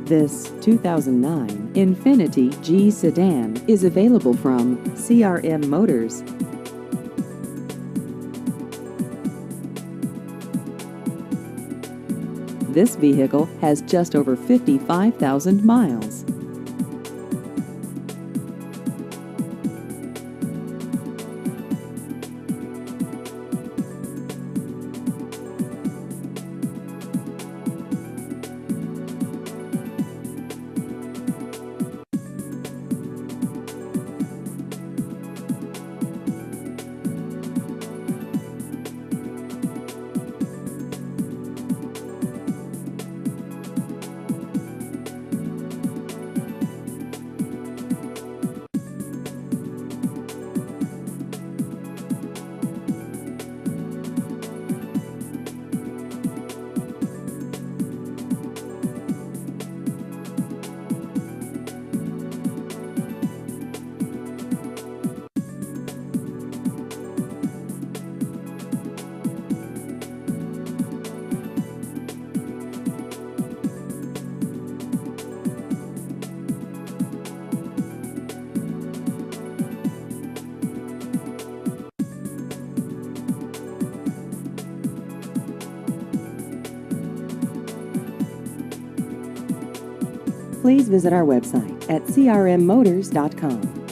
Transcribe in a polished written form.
This 2009 Infiniti G Sedan is available from CRM Motors. This vehicle has just over 55,000 miles. Please visit our website at crmmotors.com.